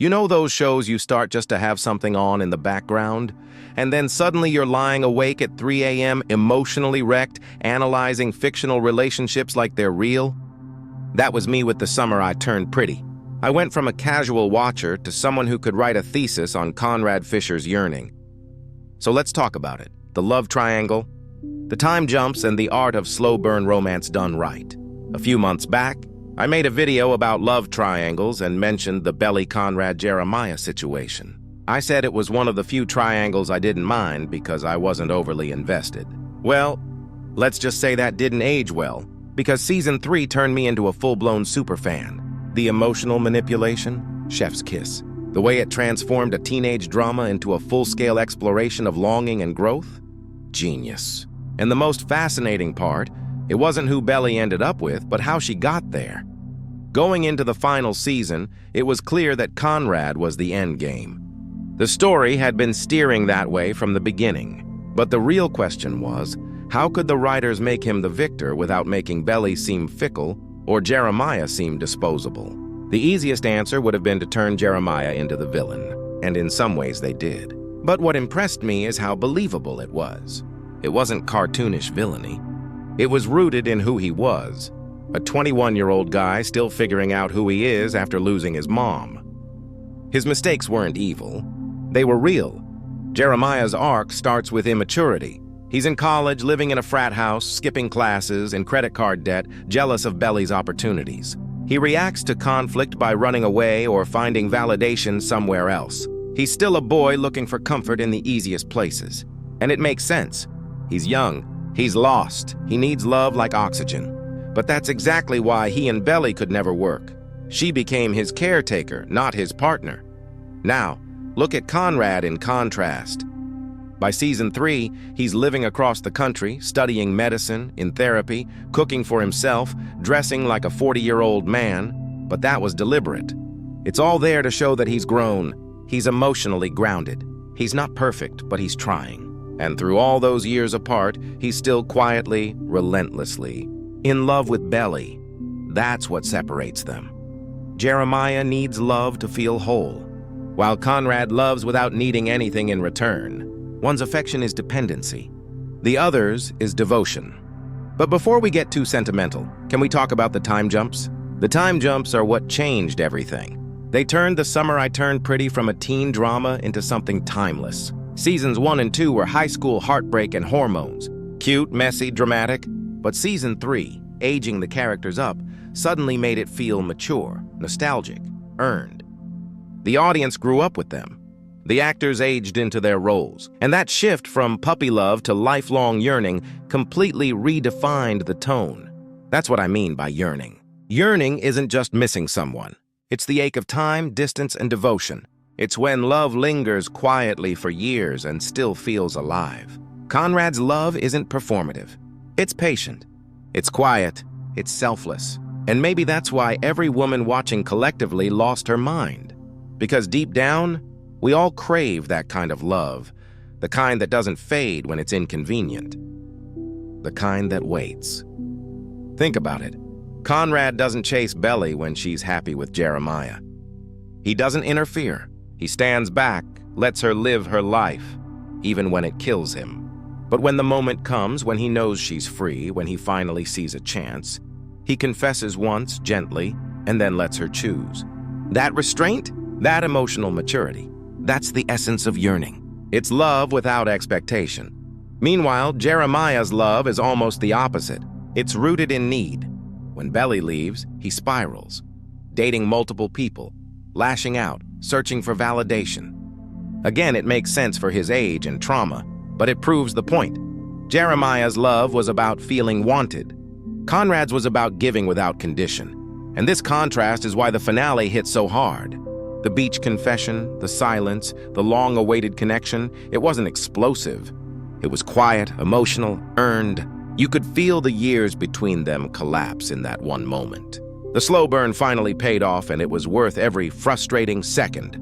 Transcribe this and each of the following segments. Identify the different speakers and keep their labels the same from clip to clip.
Speaker 1: You know those shows you start just to have something on in the background, and then suddenly you're lying awake at 3 a.m. emotionally wrecked, analyzing fictional relationships like they're real? That was me with The Summer I Turned Pretty. I went from a casual watcher to someone who could write a thesis on Conrad Fisher's yearning. So let's talk about it. The love triangle, the time jumps, and the art of slow burn romance done right. A few months back, I made a video about love triangles and mentioned the Belly-Conrad-Jeremiah situation. I said it was one of the few triangles I didn't mind because I wasn't overly invested. Well, let's just say that didn't age well, because Season 3 turned me into a full-blown superfan. The emotional manipulation, chef's kiss. The way it transformed a teenage drama into a full-scale exploration of longing and growth? Genius. And the most fascinating part, it wasn't who Belly ended up with, but how she got there. Going into the final season, it was clear that Conrad was the end game. The story had been steering that way from the beginning, but the real question was, how could the writers make him the victor without making Belly seem fickle or Jeremiah seem disposable? The easiest answer would have been to turn Jeremiah into the villain, and in some ways they did. But what impressed me is how believable it was. It wasn't cartoonish villainy. It was rooted in who he was, a 21-year-old guy still figuring out who he is after losing his mom. His mistakes weren't evil. They were real. Jeremiah's arc starts with immaturity. He's in college, living in a frat house, skipping classes, in credit card debt, jealous of Belly's opportunities. He reacts to conflict by running away or finding validation somewhere else. He's still a boy looking for comfort in the easiest places. And it makes sense. He's young. He's lost. He needs love like oxygen. But that's exactly why he and Belly could never work. She became his caretaker, not his partner. Now, look at Conrad in contrast. By Season 3, he's living across the country, studying medicine, in therapy, cooking for himself, dressing like a 40-year-old man. But that was deliberate. It's all there to show that he's grown. He's emotionally grounded. He's not perfect, but he's trying. And through all those years apart, he's still quietly, relentlessly in love with Belly. That's what separates them. Jeremiah needs love to feel whole, while Conrad loves without needing anything in return. One's affection is dependency. The other's is devotion. But before we get too sentimental, can we talk about the time jumps? The time jumps are what changed everything. They turned The Summer I Turned Pretty from a teen drama into something timeless. Seasons 1 and 2 were high school heartbreak and hormones. Cute, messy, dramatic. But Season 3, aging the characters up, suddenly made it feel mature, nostalgic, earned. The audience grew up with them. The actors aged into their roles. And that shift from puppy love to lifelong yearning completely redefined the tone. That's what I mean by yearning. Yearning isn't just missing someone. It's the ache of time, distance, and devotion. It's when love lingers quietly for years and still feels alive. Conrad's love isn't performative. It's patient. It's quiet. It's selfless. And maybe that's why every woman watching collectively lost her mind. Because deep down, we all crave that kind of love, the kind that doesn't fade when it's inconvenient, the kind that waits. Think about it. Conrad doesn't chase Belly when she's happy with Jeremiah. He doesn't interfere. He stands back, lets her live her life, even when it kills him. But when the moment comes, when he knows she's free, when he finally sees a chance, he confesses once, gently, and then lets her choose. That restraint, that emotional maturity, that's the essence of yearning. It's love without expectation. Meanwhile, Jeremiah's love is almost the opposite. It's rooted in need. When Belly leaves, he spirals, dating multiple people, lashing out, searching for validation. Again, it makes sense for his age and trauma, but it proves the point. Jeremiah's love was about feeling wanted. Conrad's was about giving without condition. And this contrast is why the finale hit so hard. The beach confession, the silence, the long-awaited connection, it wasn't explosive. It was quiet, emotional, earned. You could feel the years between them collapse in that one moment. The slow burn finally paid off, and it was worth every frustrating second.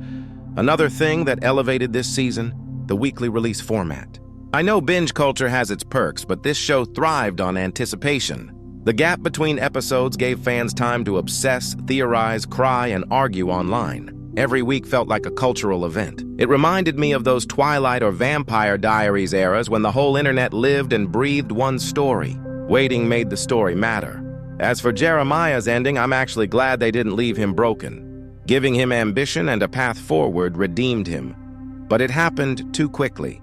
Speaker 1: Another thing that elevated this season, the weekly release format. I know binge culture has its perks, but this show thrived on anticipation. The gap between episodes gave fans time to obsess, theorize, cry, and argue online. Every week felt like a cultural event. It reminded me of those Twilight or Vampire Diaries eras when the whole internet lived and breathed one story. Waiting made the story matter. As for Jeremiah's ending, I'm actually glad they didn't leave him broken. Giving him ambition and a path forward redeemed him. But it happened too quickly.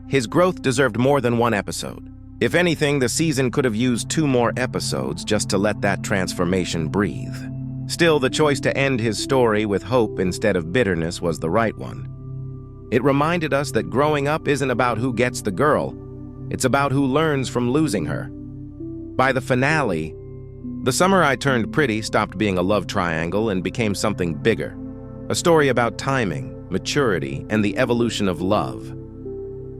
Speaker 1: His growth deserved more than one episode. If anything, the season could have used 2 more episodes just to let that transformation breathe. Still, the choice to end his story with hope instead of bitterness was the right one. It reminded us that growing up isn't about who gets the girl, it's about who learns from losing her. By the finale, The Summer I Turned Pretty stopped being a love triangle and became something bigger. A story about timing, maturity, and the evolution of love.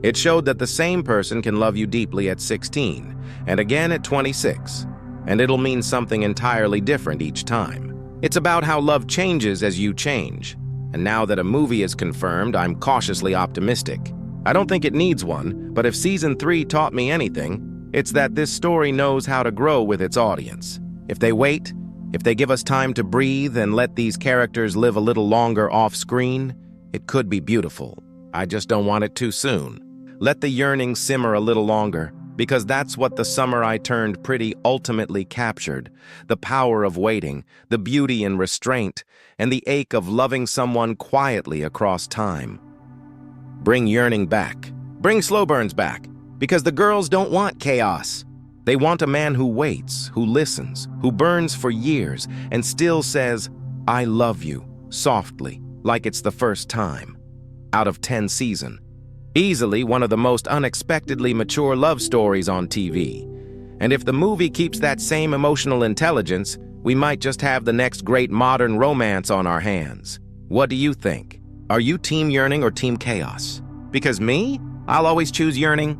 Speaker 1: It showed that the same person can love you deeply at 16, and again at 26, and it'll mean something entirely different each time. It's about how love changes as you change, and now that a movie is confirmed, I'm cautiously optimistic. I don't think it needs one, but if Season 3 taught me anything, it's that this story knows how to grow with its audience. If they wait, if they give us time to breathe and let these characters live a little longer off-screen, it could be beautiful. I just don't want it too soon. Let the yearning simmer a little longer, because that's what The Summer I Turned Pretty ultimately captured. The power of waiting, the beauty in restraint, and the ache of loving someone quietly across time. Bring yearning back. Bring slow burns back, because the girls don't want chaos. They want a man who waits, who listens, who burns for years, and still says, "I love you," softly, like it's the first time. Out of 10 seasons. Easily one of the most unexpectedly mature love stories on TV. And if the movie keeps that same emotional intelligence, we might just have the next great modern romance on our hands. What do you think? Are you Team Yearning or Team Chaos? Because me, I'll always choose Yearning.